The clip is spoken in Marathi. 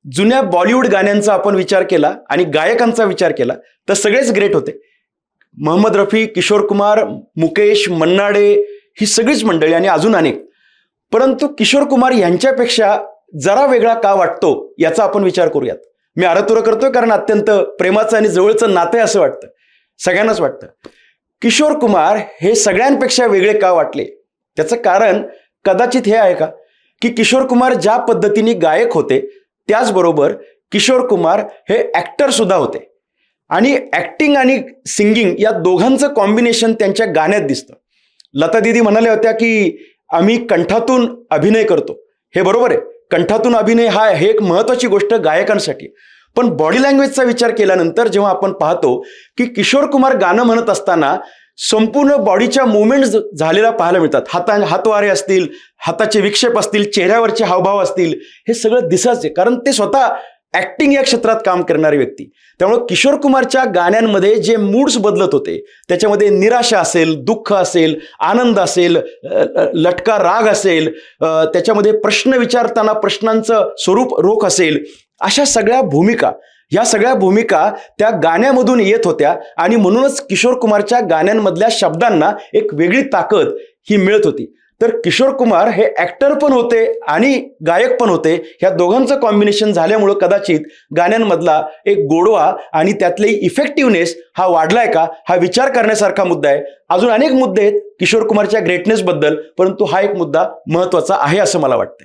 जुन्या बॉलिवूड गाण्यांचा आपण विचार केला आणि गायकांचा विचार केला तर सगळेच ग्रेट होते. मोहम्मद रफी, किशोर कुमार, मुकेश, मन्ना डे ही सगळीच मंडळी आणि अजून अनेक. परंतु किशोर कुमार यांच्यापेक्षा जरा वेगळा का वाटतो याचा आपण विचार करूयात. मी आरतुर करतोय कारण अत्यंत प्रेमाचं आणि जवळचं नातं आहे असं वाटतं, सगळ्यांनाच वाटतं. किशोर कुमार हे सगळ्यांपेक्षा वेगळे का वाटले त्याचं कारण कदाचित हे आहे का की किशोर कुमार ज्या पद्धतीने गायक होते त्याचबरोबर किशोर कुमार हे ॲक्टर सुद्धा होते आणि ॲक्टिंग आणि सिंगिंग या दोघांचं कॉम्बिनेशन त्यांच्या गाण्यात दिसतं. लता दीदी म्हणाल्या होत्या की आम्ही कंठातून अभिनय करतो. हे बरोबर आहे, कंठातून अभिनय हे एक महत्त्वाची गोष्ट गायकांसाठी. पण बॉडी लँग्वेजचा विचार केल्यानंतर जेव्हा आपण पाहतो की किशोर कुमार गाणं म्हणत असताना संपूर्ण बॉडीच्या मुवमेंट्स झालेल्या पाहायला मिळतात. हातवारे असतील, हाताचे विक्षेप असतील, चेहऱ्यावरचे हावभाव असतील, हे सगळं दिसायचे कारण ते स्वतः ॲक्टिंग या क्षेत्रात काम करणारी व्यक्ती. त्यामुळे किशोर कुमारच्या गाण्यांमध्ये जे मूड्स बदलत होते त्याच्यामध्ये निराशा असेल, दुःख असेल, आनंद असेल, लटका राग असेल, त्याच्यामध्ये प्रश्न विचारताना प्रश्नांचं स्वरूप रोख असेल, अशा सगळ्या भूमिका, या सगळ्या भूमिका त्या गाण्यामधून येत होत्या आणि म्हणूनच किशोर कुमारच्या गाण्यांमधल्या शब्दांना एक वेगळी ताकद ही मिळत होती. तर किशोर कुमार हे ॲक्टर पण होते आणि गायक पण होते. ह्या दोघांचं कॉम्बिनेशन झाल्यामुळं कदाचित गाण्यांमधला एक गोडवा आणि त्यातले इफेक्टिव्हनेस हा वाढलाय का हा विचार करण्यासारखा मुद्दा आहे. अजून अनेक मुद्दे आहेत किशोर कुमारच्या ग्रेटनेसबद्दल, परंतु हा एक मुद्दा महत्त्वाचा आहे असं मला वाटतंय.